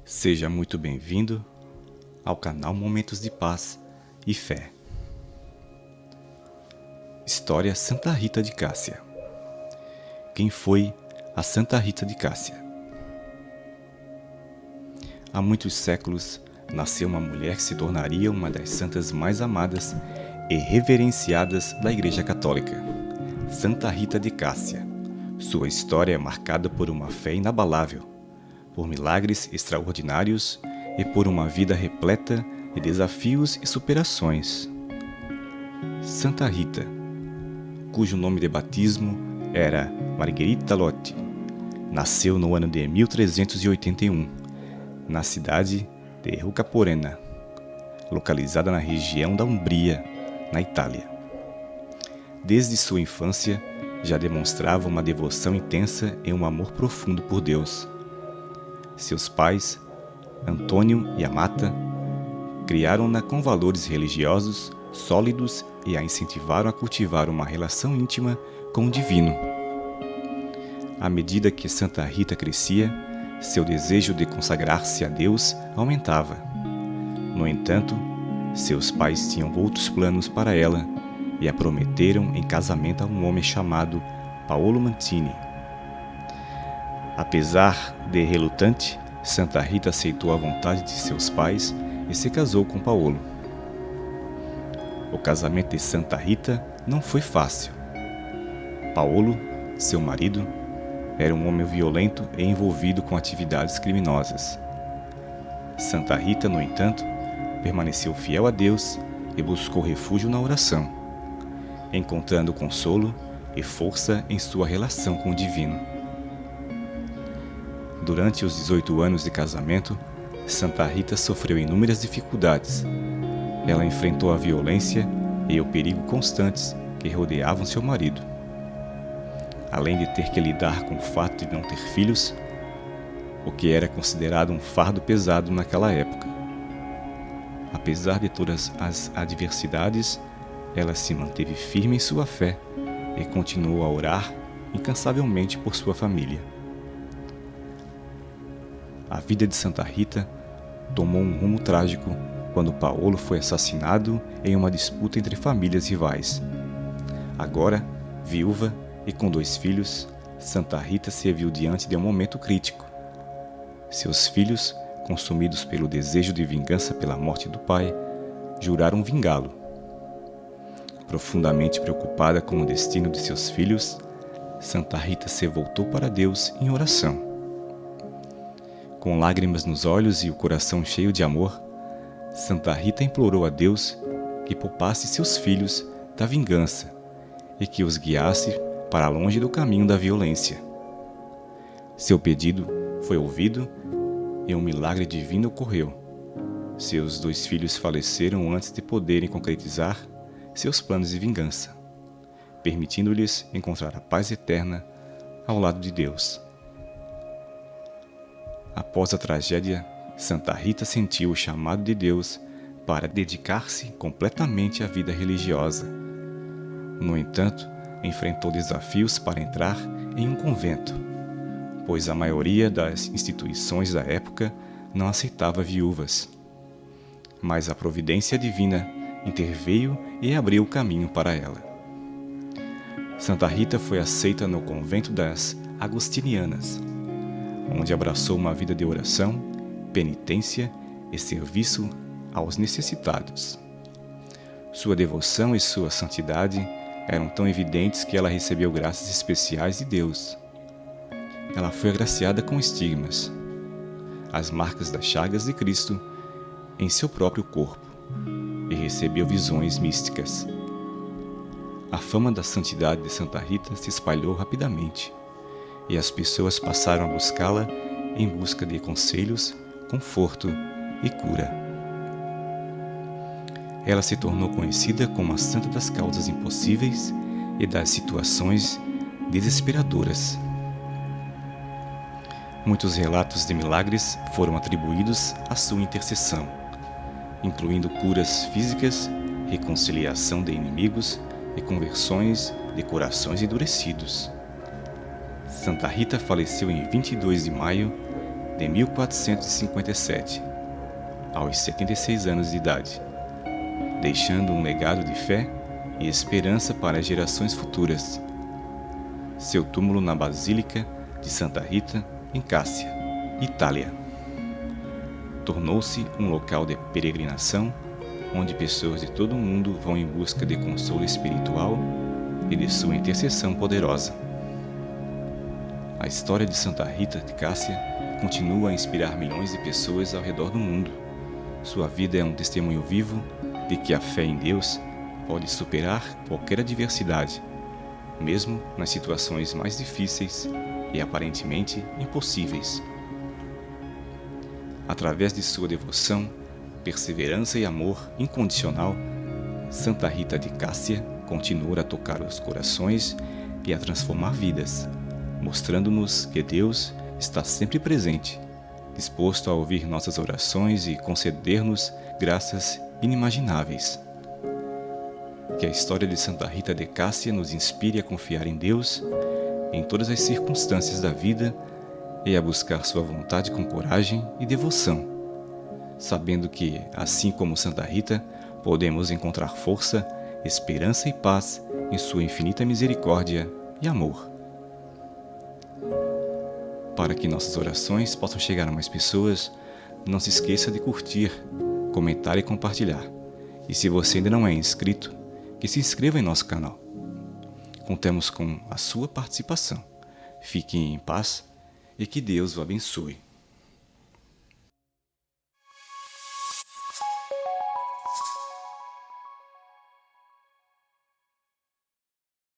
Seja muito bem-vindo ao canal Momentos de Paz e Fé. História Santa Rita de Cássia. Quem foi a Santa Rita de Cássia? Há muitos séculos, nasceu uma mulher que se tornaria uma das santas mais amadas e reverenciadas da Igreja Católica, Santa Rita de Cássia. Sua história é marcada por uma fé inabalável, por milagres extraordinários e por uma vida repleta de desafios e superações. Santa Rita, cujo nome de batismo era Margherita Lotti, nasceu no ano de 1381, na cidade de Rucaporena, localizada na região da Umbria, na Itália. Desde sua infância, já demonstrava uma devoção intensa e um amor profundo por Deus. Seus pais, Antônio e Amata, criaram-na com valores religiosos sólidos e a incentivaram a cultivar uma relação íntima com o divino. À medida que Santa Rita crescia, seu desejo de consagrar-se a Deus aumentava. No entanto, seus pais tinham outros planos para ela e a prometeram em casamento a um homem chamado Paolo Mantini. Apesar de relutante, Santa Rita aceitou a vontade de seus pais e se casou com Paolo. O casamento de Santa Rita não foi fácil. Paolo, seu marido, era um homem violento e envolvido com atividades criminosas. Santa Rita, no entanto, permaneceu fiel a Deus e buscou refúgio na oração, encontrando consolo e força em sua relação com o divino. Durante os 18 anos de casamento, Santa Rita sofreu inúmeras dificuldades. Ela enfrentou a violência e o perigo constantes que rodeavam seu marido. Além de ter que lidar com o fato de não ter filhos, o que era considerado um fardo pesado naquela época. Apesar de todas as adversidades, ela se manteve firme em sua fé e continuou a orar incansavelmente por sua família. A vida de Santa Rita tomou um rumo trágico quando Paolo foi assassinado em uma disputa entre famílias rivais. Agora, viúva e com 2 filhos, Santa Rita se viu diante de um momento crítico. Seus filhos, consumidos pelo desejo de vingança pela morte do pai, juraram vingá-lo. Profundamente preocupada com o destino de seus filhos, Santa Rita se voltou para Deus em oração. Com lágrimas nos olhos e o coração cheio de amor, Santa Rita implorou a Deus que poupasse seus filhos da vingança e que os guiasse para longe do caminho da violência. Seu pedido foi ouvido e um milagre divino ocorreu. Seus 2 filhos faleceram antes de poderem concretizar seus planos de vingança, permitindo-lhes encontrar a paz eterna ao lado de Deus. Após a tragédia, Santa Rita sentiu o chamado de Deus para dedicar-se completamente à vida religiosa. No entanto, enfrentou desafios para entrar em um convento, pois a maioria das instituições da época não aceitava viúvas. Mas a providência divina interveio e abriu o caminho para ela. Santa Rita foi aceita no convento das Agostinianas, onde abraçou uma vida de oração, penitência e serviço aos necessitados. Sua devoção e sua santidade eram tão evidentes que ela recebeu graças especiais de Deus. Ela foi agraciada com estigmas, as marcas das chagas de Cristo em seu próprio corpo, e recebeu visões místicas. A fama da santidade de Santa Rita se espalhou rapidamente, e as pessoas passaram a buscá-la em busca de conselhos, conforto e cura. Ela se tornou conhecida como a santa das causas impossíveis e das situações desesperadoras. Muitos relatos de milagres foram atribuídos à sua intercessão, incluindo curas físicas, reconciliação de inimigos e conversões de corações endurecidos. Santa Rita faleceu em 22 de maio de 1457, aos 76 anos de idade, deixando um legado de fé e esperança para as gerações futuras. Seu túmulo na Basílica de Santa Rita, em Cássia, Itália, tornou-se um local de peregrinação onde pessoas de todo o mundo vão em busca de consolo espiritual e de sua intercessão poderosa. A história de Santa Rita de Cássia continua a inspirar milhões de pessoas ao redor do mundo. Sua vida é um testemunho vivo de que a fé em Deus pode superar qualquer adversidade, mesmo nas situações mais difíceis e aparentemente impossíveis. Através de sua devoção, perseverança e amor incondicional, Santa Rita de Cássia continua a tocar os corações e a transformar vidas, mostrando-nos que Deus está sempre presente, disposto a ouvir nossas orações e conceder-nos graças inimagináveis. Que a história de Santa Rita de Cássia nos inspire a confiar em Deus em todas as circunstâncias da vida e a buscar sua vontade com coragem e devoção, sabendo que, assim como Santa Rita, podemos encontrar força, esperança e paz em sua infinita misericórdia e amor. Para que nossas orações possam chegar a mais pessoas, não se esqueça de curtir, comentar e compartilhar. E se você ainda não é inscrito, que se inscreva em nosso canal. Contamos com a sua participação. Fique em paz e que Deus o abençoe.